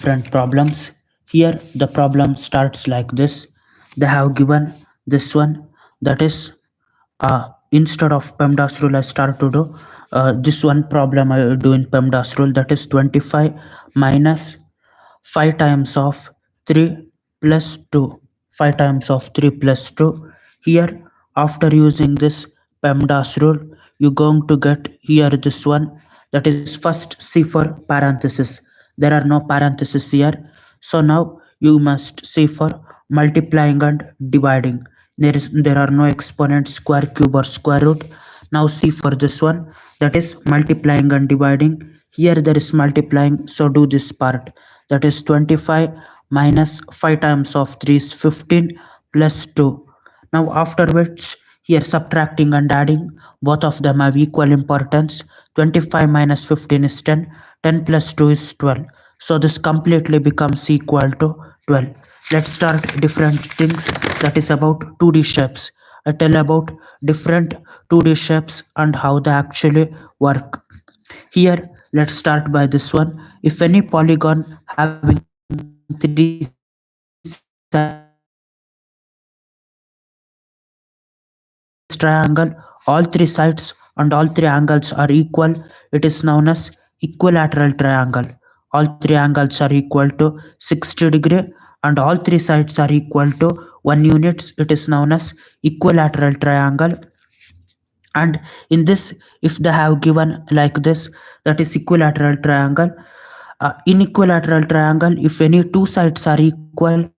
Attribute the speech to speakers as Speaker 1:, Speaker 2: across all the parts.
Speaker 1: different problems. Here the problem starts like this. They have given this one, that is instead of PEMDAS rule I start to do this one problem I do in PEMDAS rule, that is 25 minus 5 times of 3 plus 2. 5 times of 3 plus 2. Here, after using this PEMDAS rule, you're going to get here this one, that is first C for parenthesis. There are no parentheses here. So now you must see for multiplying and dividing. There are no exponents, square, cube or square root. Now see for this one, that is multiplying and dividing. Here there is multiplying, so do this part, that is 25 minus 5 times of 3 is 15 plus 2. Now after which here subtracting and adding, both of them have equal importance. 25 minus 15 is 10, 10 plus 2 is 12. So this completely becomes equal to 12. Let's start different things, that is about 2D shapes. I tell about different 2D shapes and how they actually work. Here, let's start by this one. If any polygon having 3 sides and all 3 angles are equal, it is known as equilateral triangle. If this triangle, all 3 sides and all 3 angles are equal, it is known as equilateral triangle. All 3 angles are equal to 60 degree and all 3 sides are equal to 1 units. It is known as equilateral triangle. And in this, if they have given like this, that is equilateral triangle. In equilateral triangle, if any two sides are equal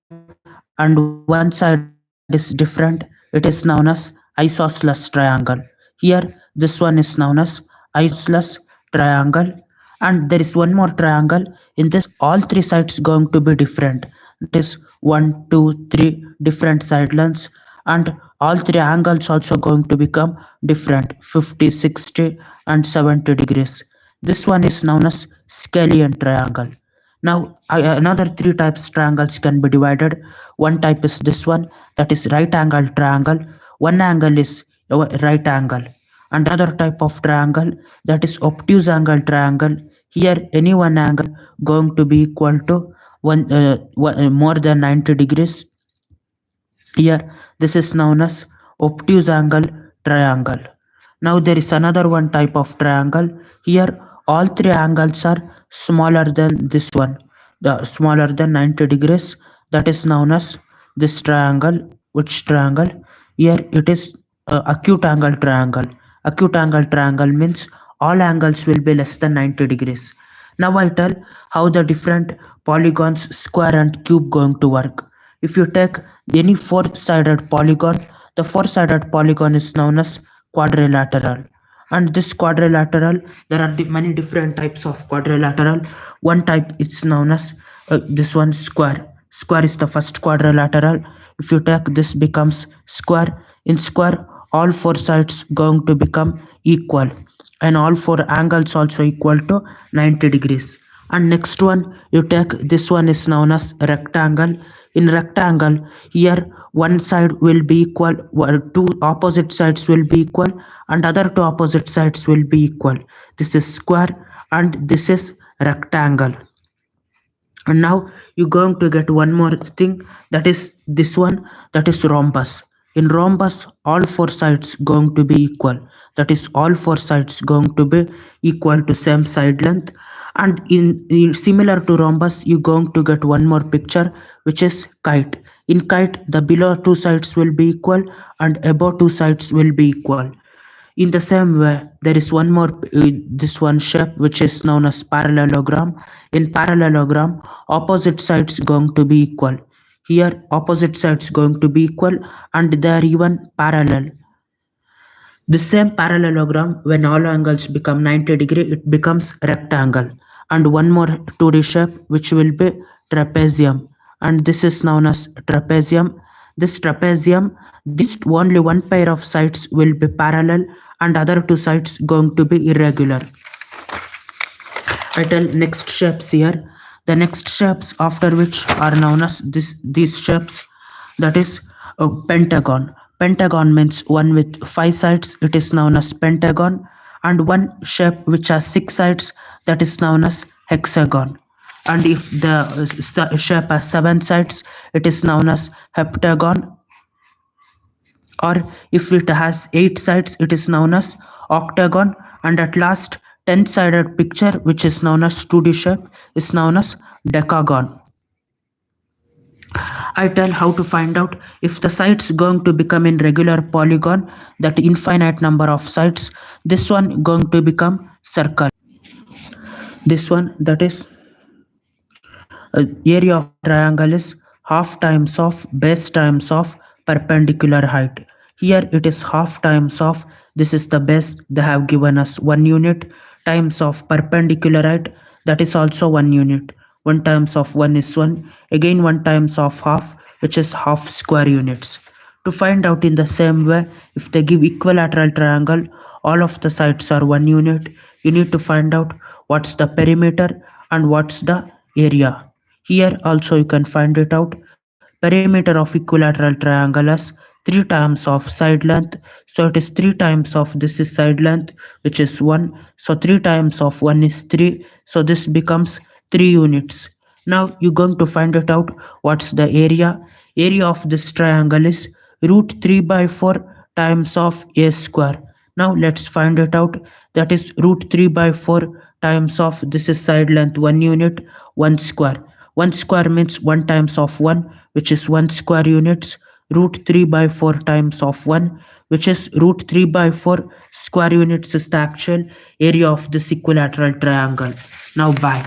Speaker 1: and one side is different, it is known as isosceles triangle. Here this one is known as isosceles triangle. And there is one more triangle. In this, all three sides going to be different, that is 1 2 3 different side lengths, and all three angles also going to become different, 50 60 and 70 degrees. This one is known as scalene triangle. Now another three types triangles can be divided. One type is this one, that is right angle triangle. One angle is right angle. And another type of triangle, that is obtuse angle triangle. Here any one angle going to be equal to more than 90 degrees. Here this is known as obtuse angle triangle. Now there is another one type of triangle. Here all three angles are smaller than this one, the smaller than 90 degrees. That is known as this triangle. Which triangle? Here it is acute angle triangle. Acute angle triangle means all angles will be less than 90 degrees. Now I tell how the different polygons, square and cube going to work. If you take any four-sided polygon, the four-sided polygon is known as quadrilateral. And this quadrilateral, there are many different types of quadrilateral. One type is known as this one, square. Square is the first quadrilateral. If you take this becomes square. In square, all four sides going to become equal, and all four angles also equal to 90 degrees. And next one, you take this one is known as rectangle. In rectangle, here one side will be equal, two opposite sides will be equal, and other two opposite sides will be equal. This is square and this is rectangle. And now you're going to get one more thing, that is this one, that is rhombus. In rhombus, all four sides going to be equal, that is all four sides going to be equal to same side length. And in similar to rhombus, you're going to get one more picture, which is kite. In kite, the below two sides will be equal and above two sides will be equal. In the same way, there is one more this one shape, which is known as parallelogram. In parallelogram, opposite sides going to be equal. Here opposite sides going to be equal and they are even parallel. The same parallelogram, when all angles become 90 degree, it becomes rectangle. And one more 2D shape, which will be trapezium, and this is known as trapezium. This trapezium, this only one pair of sides will be parallel and other two sides going to be irregular. I tell next shapes here. The next shapes after which are known as these shapes, that is pentagon. Pentagon means one with five sides, it is known as pentagon, and one shape which has six sides, that is known as hexagon. And if the shape has 7 sides, it is known as heptagon. Or if it has 8 sides, it is known as octagon. And at last, 10 sided picture, which is known as 2D shape, is known as decagon. I tell how to find out if the sides going to become in regular polygon, that infinite number of sides. This one going to become circle. This one, that is area of the triangle, is half times of base times of perpendicular height. Here it is half times of, this is the base, they have given us 1 unit, times of perpendicular height, that is also 1 unit. 1 times of 1 is 1, again 1 times of half, which is half square units. To find out in the same way, if they give equilateral triangle, all of the sides are 1 unit, you need to find out what's the perimeter and what's the area. Here also you can find it out. Perimeter of equilateral triangle is 3 times of side length. So it is 3 times of this is side length, which is 1. So 3 times of 1 is 3. So this becomes 3 units. Now you're going to find it out. What's the area? Area of this triangle is root 3 by 4 times of a square. Now let's find it out. That is root 3 by 4 times of this is side length 1 unit, 1 square. 1 square means 1 times of 1, which is 1 square units. Root 3 by 4 times of 1, which is root 3 by 4 square units, is the actual area of this equilateral triangle. Now bye.